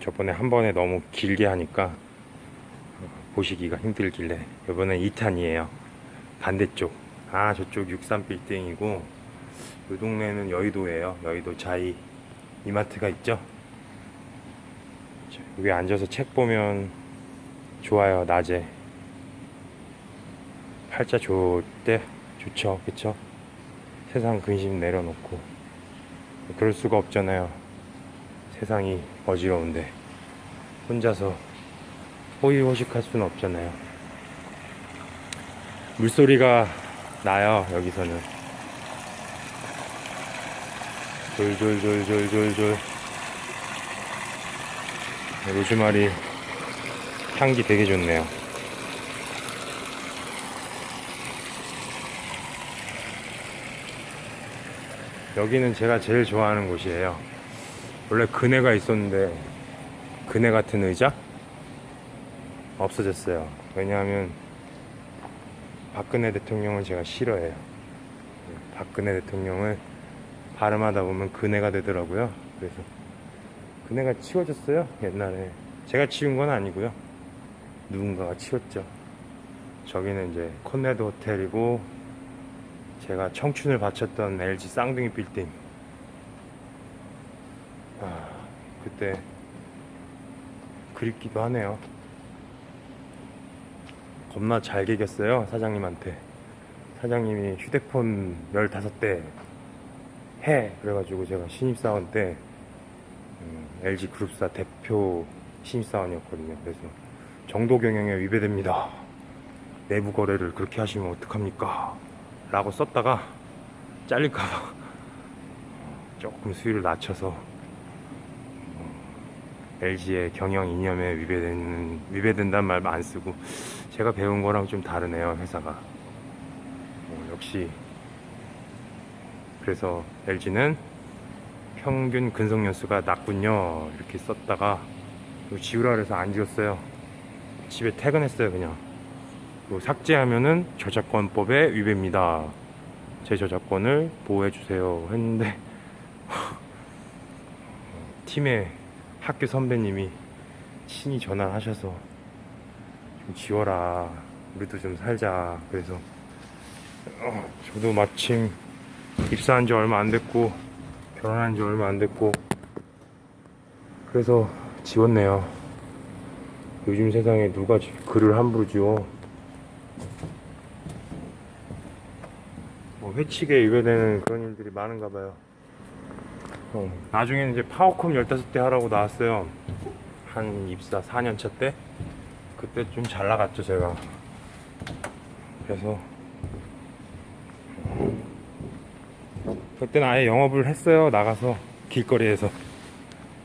저번에 한 번에 너무 길게 하니까 보시기가 힘들길래 이번엔 2탄이에요. 반대쪽. 저쪽 63빌딩이고 이 동네는 여의도예요. 여의도 자이 이마트가 있죠. 여기 앉아서 책 보면 좋아요. 낮에 팔자 좋을 때 좋죠. 그쵸? 세상 근심 내려놓고 그럴 수가 없잖아요. 세상이 어지러운데 혼자서 호의호식할 수는 없잖아요. 물소리가 나요. 여기서는 졸졸졸졸졸졸. 로즈마리 향기 되게 좋네요. 여기는 제가 제일 좋아하는 곳이에요. 원래 그네가 있었는데 그네 같은 의자 없어졌어요. 왜냐하면 박근혜 대통령을 제가 싫어해요. 박근혜 대통령을 발음하다 보면 그네가 되더라고요. 그래서 그네가 치워졌어요. 옛날에 제가 치운 건 아니고요. 누군가가 치웠죠. 저기는 이제 콘레드 호텔이고 제가 청춘을 바쳤던 LG 쌍둥이 빌딩. 그때 그립기도 하네요. 겁나 잘 개겼어요. 사장님한테. 사장님이 휴대폰 15대 해 그래가지고 제가 신입사원 때 LG 그룹사 대표 신입사원이었거든요. 그래서 정도 경영에 위배됩니다. 내부 거래를 그렇게 하시면 어떡합니까? 라고 썼다가 잘릴까봐 조금 수위를 낮춰서 LG의 경영 이념에 위배된다는 말 안 쓰고 제가 배운 거랑 좀 다르네요. 회사가 역시. 그래서 LG는 평균 근속연수가 낮군요 이렇게 썼다가 지우라 그래서 안 지웠어요. 집에 퇴근했어요. 그냥 그리고 삭제하면은 저작권법에 위배입니다. 제 저작권을 보호해주세요 했는데 팀의 학교 선배님이 친히 전화를 하셔서 좀 지워라, 우리도 좀 살자. 그래서 저도 마침 입사한 지 얼마 안 됐고 결혼한 지 얼마 안 됐고 그래서 지웠네요. 요즘 세상에 누가 글을 함부로 지워. 회칙에 위배되는 그런 일들이 많은가 봐요. 나중에는 이제 파워콤 15대 하라고 나왔어요. 한 입사 4년차 때. 그때 좀 잘 나갔죠 제가. 그래서 그때는 아예 영업을 했어요. 나가서 길거리에서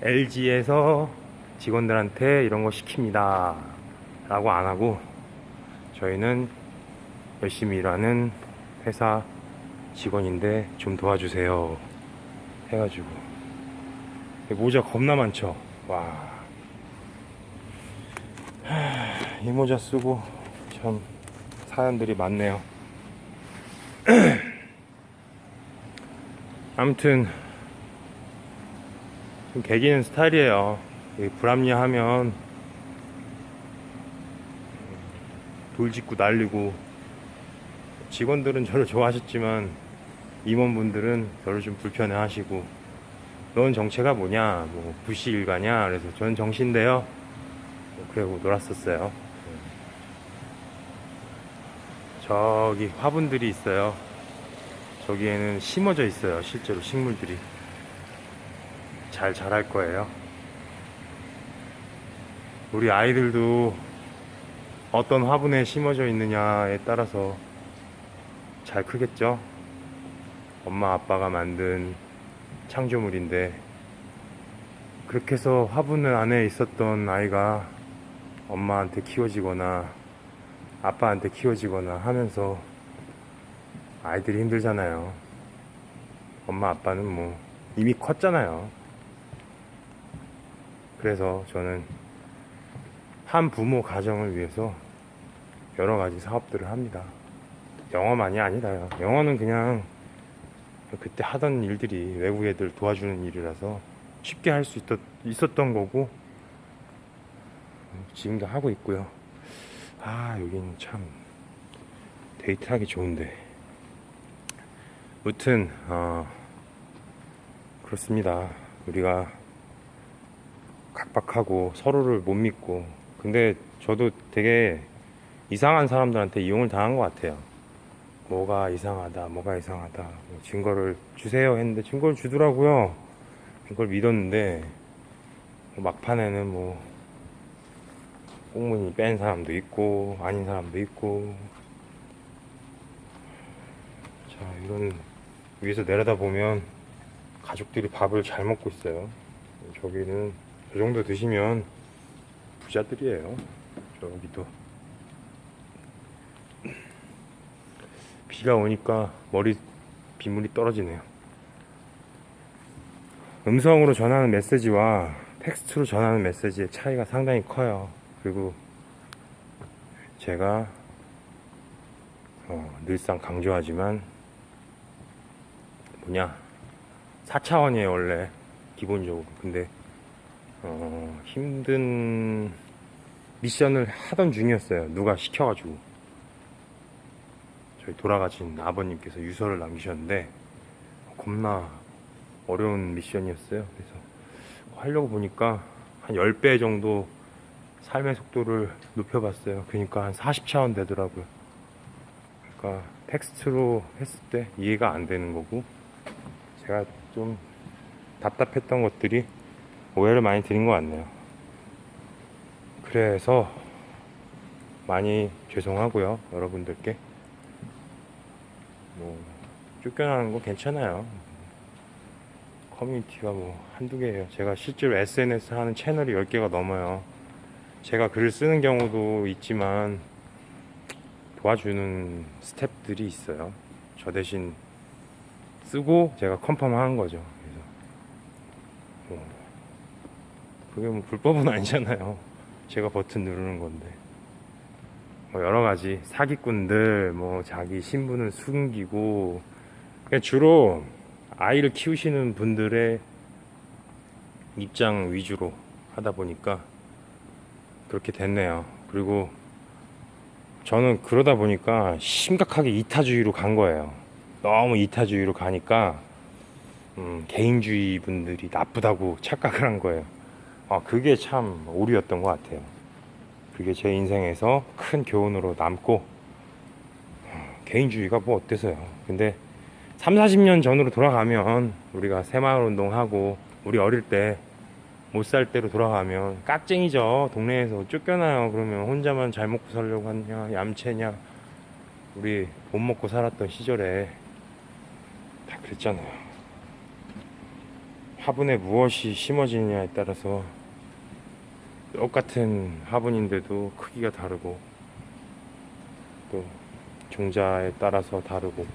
LG에서 직원들한테 이런 거 시킵니다 라고 안 하고 저희는 열심히 일하는 회사 직원인데 좀 도와주세요 해가지고. 모자 겁나 많죠. 이 모자 쓰고 참 사연들이 많네요. 아무튼 좀 개기는 스타일이에요. 불합리하면 돌짓고 날리고. 직원들은 저를 좋아하셨지만 임원분들은 저를 좀 불편해 하시고 넌 정체가 뭐냐, 뭐 부시 일가냐. 그래서 저는 정신인데요 그러고 놀았었어요. 저기 화분들이 있어요. 저기에는 심어져 있어요. 실제로 식물들이 잘 자랄 거예요. 우리 아이들도 어떤 화분에 심어져 있느냐에 따라서 잘 크겠죠. 엄마 아빠가 만든 창조물인데 그렇게 해서 화분 안에 있었던 아이가 엄마한테 키워지거나 아빠한테 키워지거나 하면서 아이들이 힘들잖아요. 엄마 아빠는 뭐 이미 컸잖아요. 그래서 저는 한 부모 가정을 위해서 여러 가지 사업들을 합니다. 영어만이 아니라요. 영어는 그냥 그때 하던 일들이 외국 애들 도와주는 일이라서 쉽게 할 수 있었던 거고 지금도 하고 있고요. 여긴 참 데이트하기 좋은데. 무튼 그렇습니다. 우리가 각박하고 서로를 못 믿고, 근데 저도 되게 이상한 사람들한테 이용을 당한 것 같아요. 뭐가 이상하다 뭐 증거를 주세요 했는데 증거를 주더라고요. 그걸 믿었는데 막판에는 뭐 꽁무니 뺀 사람도 있고 아닌 사람도 있고. 자, 이런 위에서 내려다보면 가족들이 밥을 잘 먹고 있어요. 저기는 저 정도 드시면 부자들이에요. 저기도 비가 오니까 머리 빗물이 떨어지네요. 음성으로 전하는 메시지와 텍스트로 전하는 메시지의 차이가 상당히 커요. 그리고 제가 늘상 강조하지만 4차원이에요 원래 기본적으로. 근데 힘든 미션을 하던 중이었어요. 누가 시켜가지고. 저희 돌아가신 아버님께서 유서를 남기셨는데 겁나 어려운 미션이었어요. 그래서 하려고 보니까 한 10배 정도 삶의 속도를 높여봤어요. 그러니까 한 40차원 되더라고요. 그러니까 텍스트로 했을 때 이해가 안 되는 거고, 제가 좀 답답했던 것들이 오해를 많이 드린 것 같네요. 그래서 많이 죄송하고요, 여러분들께. 뭐 쫓겨나는 거 괜찮아요. 커뮤니티가 뭐 한두 개예요. 제가 실제로 SNS 하는 채널이 10개가 넘어요. 제가 글을 쓰는 경우도 있지만 도와주는 스태프들이 있어요. 저 대신 쓰고 제가 컨펌 하는 거죠. 그래서 그게 뭐 불법은 아니잖아요. 제가 버튼 누르는 건데. 뭐 여러 가지 사기꾼들, 뭐 자기 신분을 숨기고, 그냥 주로 아이를 키우시는 분들의 입장 위주로 하다 보니까 그렇게 됐네요. 그리고 저는 그러다 보니까 심각하게 이타주의로 간 거예요. 너무 이타주의로 가니까 개인주의 분들이 나쁘다고 착각을 한 거예요. 그게 참 오류였던 것 같아요. 그게 제 인생에서 큰 교훈으로 남고, 개인주의가 뭐 어때서요. 근데 30-40년 전으로 돌아가면, 우리가 새마을운동하고 우리 어릴 때 못 살 때로 돌아가면 깍쟁이죠. 동네에서 쫓겨나요. 그러면 혼자만 잘 먹고 살려고 하냐, 얌체냐. 우리 못 먹고 살았던 시절에 다 그랬잖아요. 화분에 무엇이 심어지느냐에 따라서 똑같은 화분인데도 크기가 다르고, 또 종자에 따라서 다르고,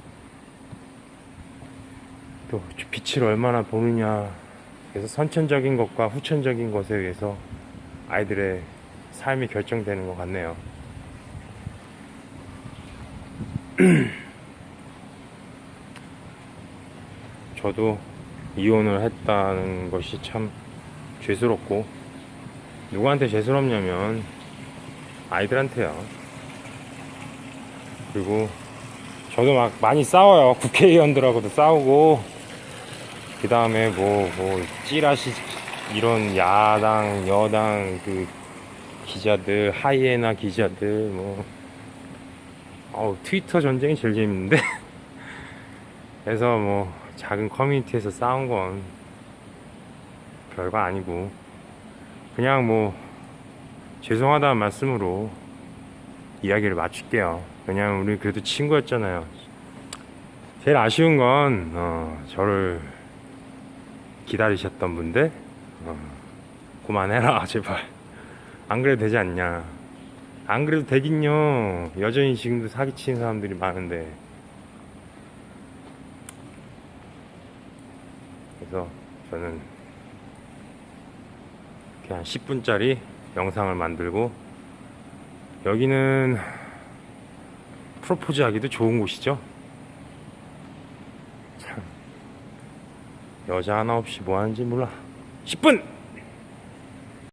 또 빛을 얼마나 보느냐. 그래서 선천적인 것과 후천적인 것에 의해서 아이들의 삶이 결정되는 것 같네요. 저도 이혼을 했다는 것이 참 죄스럽고, 누구한테 죄스럽냐면 아이들한테요. 그리고 저도 막 많이 싸워요. 국회의원들하고도 싸우고, 그 다음에 뭐 찌라시 이런 야당 여당 그 기자들, 하이에나 기자들, 트위터 전쟁이 제일 재밌는데. 그래서 뭐 작은 커뮤니티에서 싸운 건 별거 아니고, 그냥 뭐 죄송하다는 말씀으로 이야기를 마칠게요. 왜냐면 우리 그래도 친구였잖아요. 제일 아쉬운 건 저를 기다리셨던 분들, 그만해라 제발. 안 그래도 되지 않냐. 안 그래도 되긴요. 여전히 지금도 사기치는 사람들이 많은데. 그래서 저는 그냥 10분짜리 영상을 만들고, 여기는 프로포즈 하기도 좋은 곳이죠. 참, 여자 하나 없이 뭐 하는지 몰라. 10분!